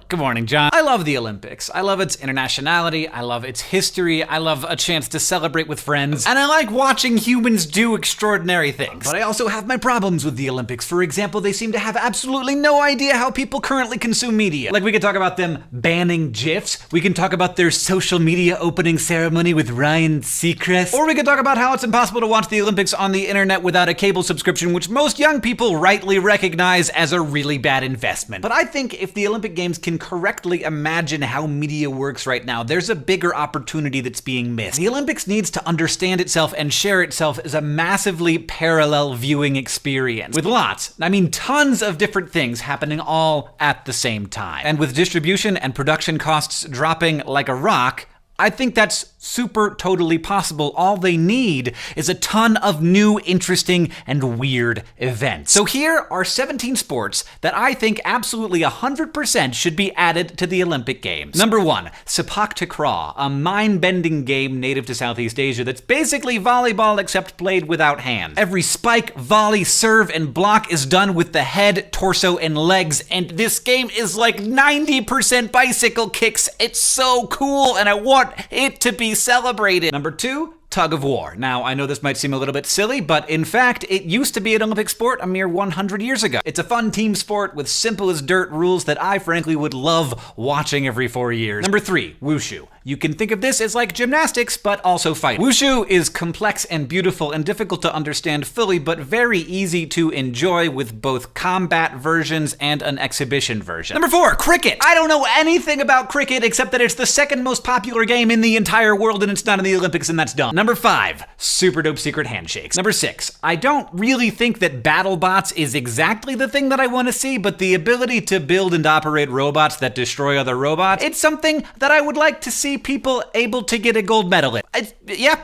Good morning, John. I love the Olympics. I love its internationality. I love its history. I love a chance to celebrate with friends. And I like watching humans do extraordinary things. But I also have my problems with the Olympics. For example, they seem to have absolutely no idea how people currently consume media. Like, we could talk about them banning GIFs. We can talk about their social media opening ceremony with Ryan Seacrest. Or we could talk about how it's impossible to watch the Olympics on the internet without a cable subscription, which most young people rightly recognize as a really bad investment. But I think if the Olympic Games can correctly imagine how media works right now, there's a bigger opportunity that's being missed. The Olympics needs to understand itself and share itself as a massively parallel viewing experience. With tons of different things happening all at the same time. And with distribution and production costs dropping like a rock, I think that's super totally possible. All they need is a ton of new, interesting, and weird events. So here are 17 sports that I think absolutely 100% should be added to the Olympic Games. Number 1, Sepak Takraw, a mind-bending game native to Southeast Asia that's basically volleyball except played without hands. Every spike, volley, serve, and block is done with the head, torso, and legs, and this game is like 90% bicycle kicks. It's so cool, and I want it to be celebrated. Number 2, tug of war. Now, I know this might seem a little bit silly, but in fact, it used to be an Olympic sport a mere 100 years ago. It's a fun team sport with simple as dirt rules that I frankly would love watching every 4 years. Number 3, wushu. You can think of this as like gymnastics, but also fighting. Wushu is complex and beautiful and difficult to understand fully, but very easy to enjoy with both combat versions and an exhibition version. Number 4, cricket. I don't know anything about cricket except that it's the second most popular game in the entire world and it's not in the Olympics, and that's dumb. Number 5, super dope secret handshakes. Number 6, I don't really think that BattleBots is exactly the thing that I want to see, but the ability to build and operate robots that destroy other robots, it's something that I would like to see people able to get a gold medal in.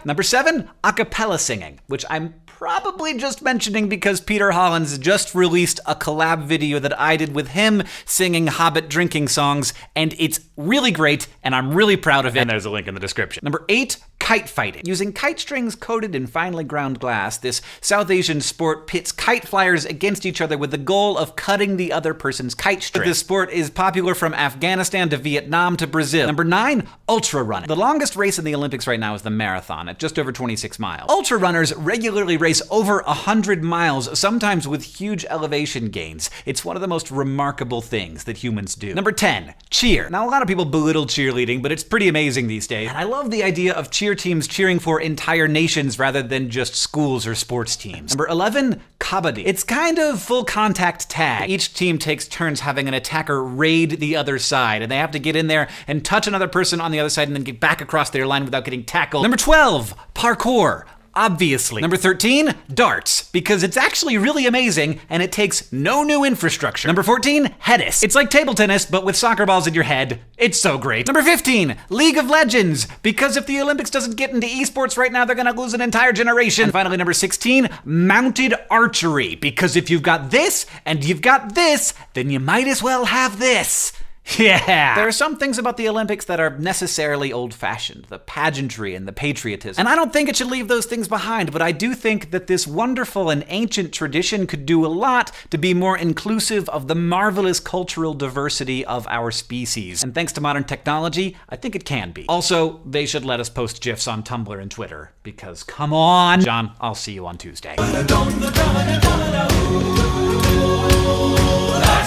Number 7, a cappella singing, which I'm probably just mentioning because Peter Hollins just released a collab video that I did with him singing Hobbit drinking songs, and it's really great, and I'm really proud of it. And there's a link in the description. Number 8, kite fighting. Using kite strings coated in finely ground glass, this South Asian sport pits kite flyers against each other with the goal of cutting the other person's kite string. This sport is popular from Afghanistan to Vietnam to Brazil. Number 9, ultra running. The longest race in the Olympics right now is the marathon at just over 26 miles. Ultra runners regularly race over 100 miles, sometimes with huge elevation gains. It's one of the most remarkable things that humans do. Number 10, cheer. Now, a lot of people belittle cheerleading, but it's pretty amazing these days. And I love the idea of cheer teams cheering for entire nations rather than just schools or sports teams. Number 11, kabaddi. It's kind of full contact tag. Each team takes turns having an attacker raid the other side, and they have to get in there and touch another person on the other side and then get back across their line without getting tackled. Number 12, parkour. Obviously. Number 13, darts, because it's actually really amazing and it takes no new infrastructure. Number 14, Hedis. It's like table tennis, but with soccer balls in your head. It's so great. Number 15, League of Legends, because if the Olympics doesn't get into esports right now, they're gonna lose an entire generation. And finally, number 16, mounted archery, because if you've got this and you've got this, then you might as well have this. Yeah! There are some things about the Olympics that are necessarily old-fashioned, the pageantry and the patriotism. And I don't think it should leave those things behind, but I do think that this wonderful and ancient tradition could do a lot to be more inclusive of the marvelous cultural diversity of our species. And thanks to modern technology, I think it can be. Also, they should let us post GIFs on Tumblr and Twitter, because come on! John, I'll see you on Tuesday. That's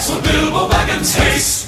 what Bilbo Baggins tastes!